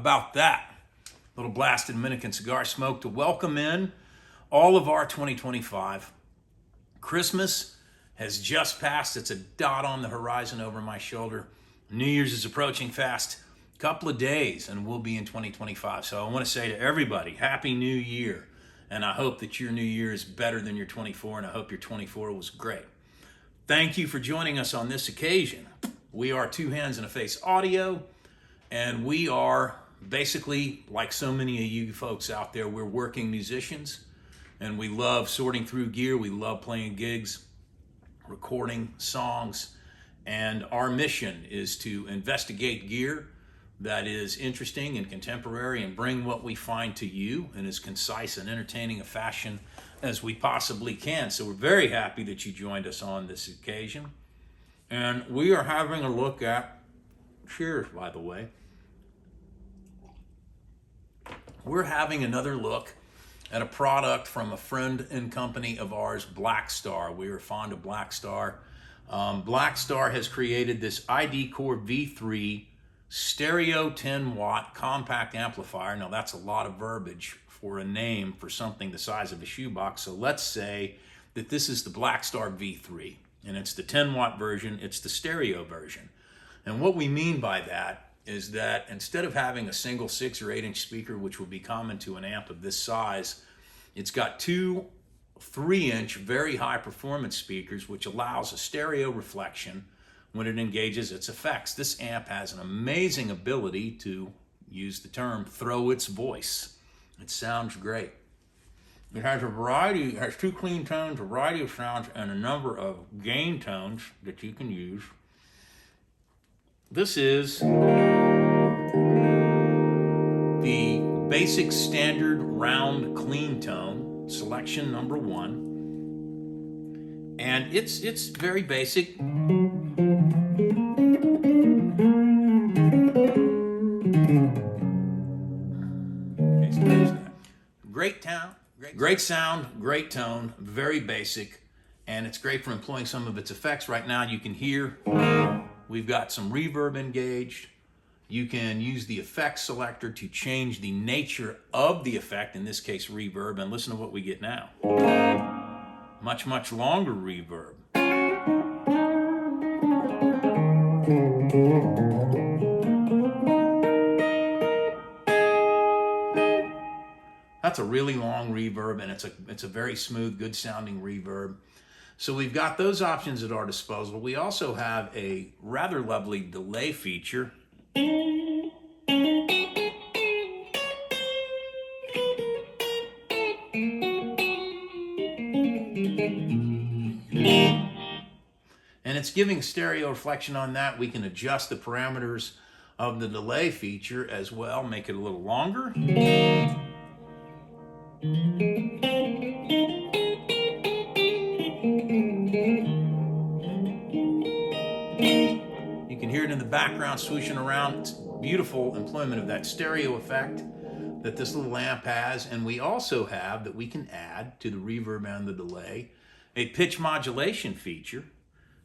about that? Little blasted Dominican cigar smoke to welcome in all of our 2025. Christmas has just passed. It's a dot on the horizon over my shoulder. New Year's is approaching fast. Couple of days and we'll be in 2025. So I want to say to everybody, Happy New Year. And I hope that your New Year is better than your 24, and I hope your 24 was great. Thank you for joining us on this occasion. We are Two Hands and a Face Audio, and we are basically, like so many of you folks out there, we're working musicians, and we love sorting through gear. We love playing gigs, recording songs, and our mission is to investigate gear that is interesting and contemporary and bring what we find to you in as concise and entertaining a fashion as we possibly can. So we're very happy that you joined us on this occasion. And we are having a look at, cheers by the way, we're having another look at a product from a friend and company of ours, Blackstar. We are fond of Blackstar. Blackstar has created this ID Core V3 stereo 10 watt compact amplifier. Now that's a lot of verbiage for a name for something the size of a shoebox. So let's say that this is the Blackstar V3 and it's the 10 watt version, it's the stereo version. And what we mean by that is that instead of having a single 6 or 8 inch speaker, which would be common to an amp of this size, it's got two 3 inch very high performance speakers, which allows a stereo reflection when it engages its effects. This amp has an amazing ability to, use the term, throw its voice. It sounds great. It has a variety, it has 2 clean tones, a variety of sounds, and a number of gain tones that you can use. This is the basic standard round clean tone, selection number 1. And it's very basic. Great sound, great tone, very basic, and it's great for employing some of its effects. Right now you can hear we've got some reverb engaged. You can use the effects selector to change the nature of the effect, in this case reverb, and listen to what we get now. Much, much longer reverb. That's a really long reverb, and it's a very smooth, good sounding reverb. So we've got those options at our disposal. We also have a rather lovely delay feature. And it's giving stereo reflection on that. We can adjust the parameters of the delay feature as well, make it a little longer. You can hear it in the background swooshing around. It's beautiful employment of that stereo effect that this little amp has. And we also have, that we can add to the reverb and the delay, a pitch modulation feature,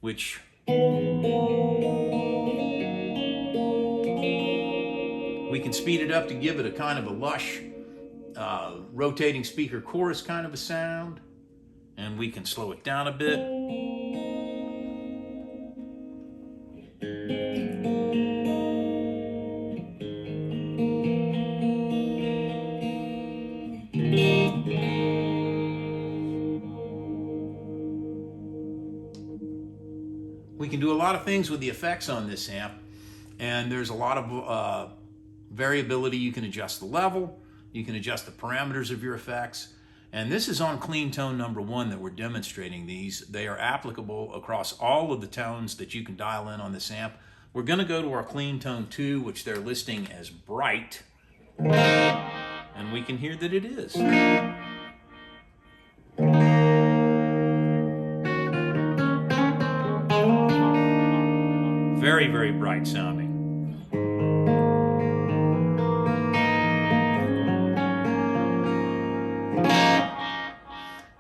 which we can speed it up to give it a kind of a lush rotating speaker chorus kind of a sound, and we can slow it down a bit. We can do a lot of things with the effects on this amp, and there's a lot of variability. You can adjust the level, you can adjust the parameters of your effects, and this is on clean tone number 1 that we're demonstrating these. They are applicable across all of the tones that you can dial in on this amp. We're going to go to our clean tone 2, which they're listing as bright, and we can hear that it is. Very, very bright sounding.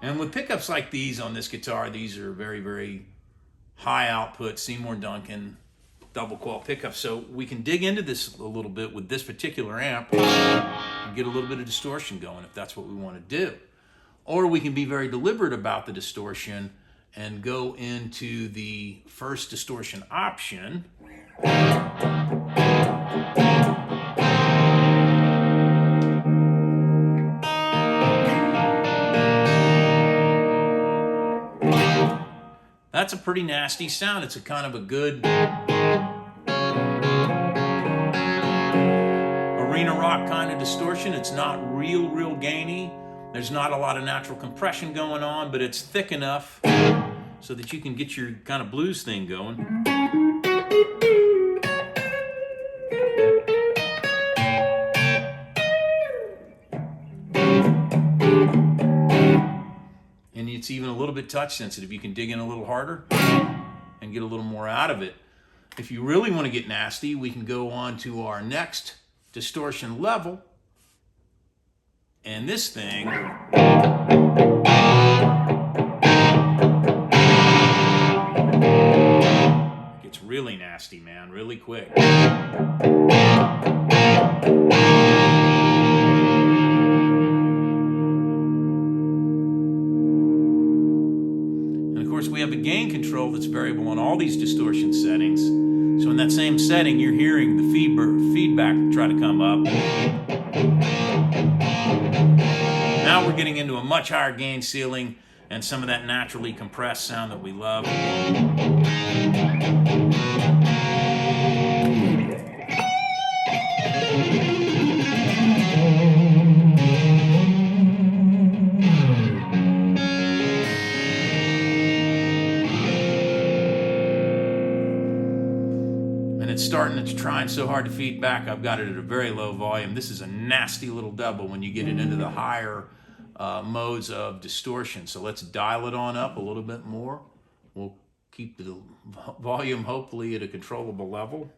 And with pickups like these on this guitar, these are very, very high output Seymour Duncan double coil pickup. So we can dig into this a little bit with this particular amp and get a little bit of distortion going if that's what we want to do. Or we can be very deliberate about the distortion and go into the first distortion option. That's a pretty nasty sound. It's a kind of a good arena rock kind of distortion. It's not real gainy. There's not a lot of natural compression going on, but it's thick enough so that you can get your kind of blues thing going. And it's even a little bit touch sensitive. You can dig in a little harder and get a little more out of it. If you really want to get nasty, we can go on to our next distortion level. And this thing gets really nasty, man, really quick. We have a gain control that's variable on all these distortion settings. So in that same setting, you're hearing the feedback try to come up. Now we're getting into a much higher gain ceiling and some of that naturally compressed sound that we love. Starting, it's trying so hard to feed back. I've got it at a very low volume. This is a nasty little double when you get it into the higher modes of distortion. So let's dial it on up a little bit more. We'll keep the volume hopefully at a controllable level.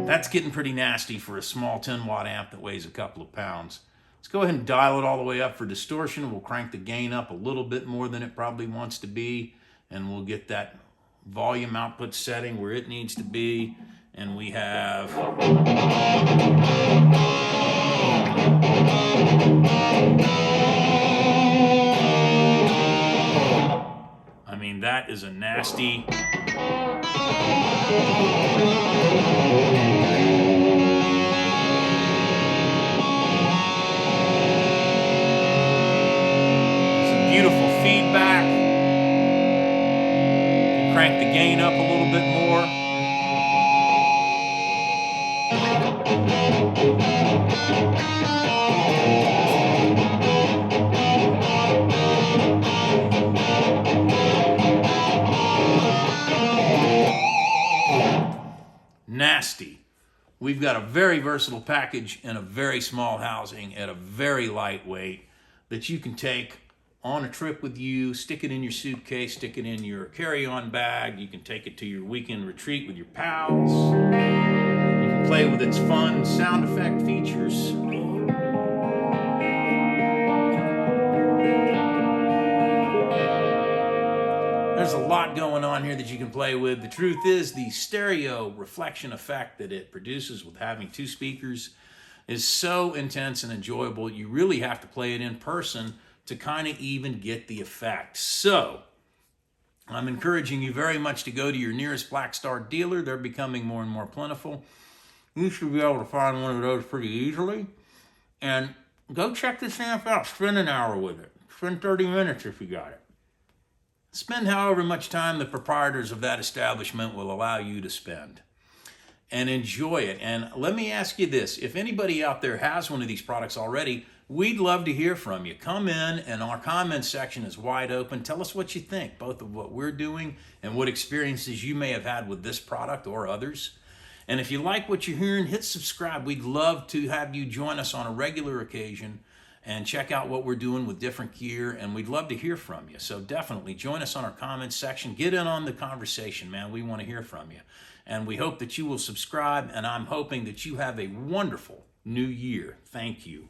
That's getting pretty nasty for a small 10-watt amp that weighs a couple of pounds. Let's go ahead and dial it all the way up for distortion. We'll crank the gain up a little bit more than it probably wants to be, and we'll get that volume output setting where it needs to be. And we have... I mean, that is a nasty... Beautiful feedback. You can crank the gain up a little bit more. Nasty. We've got a very versatile package in a very small housing at a very lightweight that you can take on a trip with you, stick it in your suitcase, stick it in your carry-on bag. You can take it to your weekend retreat with your pals. You can play with its fun sound effect features. There's a lot going on here that you can play with. The truth is, the stereo reflection effect that it produces with having two speakers is so intense and enjoyable. You really have to play it in person to kind of even get the effect. So I'm encouraging you very much to go to your nearest Blackstar dealer. They're becoming more and more plentiful. You should be able to find one of those pretty easily. And go check this amp out. Spend an hour with it. Spend 30 minutes if you got it. Spend however much time the proprietors of that establishment will allow you to spend. And enjoy it. And let me ask you this. If anybody out there has one of these products already, we'd love to hear from you. Come in, and our comment section is wide open. Tell us what you think, both of what we're doing and what experiences you may have had with this product or others. And if you like what you're hearing, hit subscribe. We'd love to have you join us on a regular occasion and check out what we're doing with different gear, and we'd love to hear from you. So definitely join us on our comments section. Get in on the conversation, man. We want to hear from you. And we hope that you will subscribe, and I'm hoping that you have a wonderful new year. Thank you.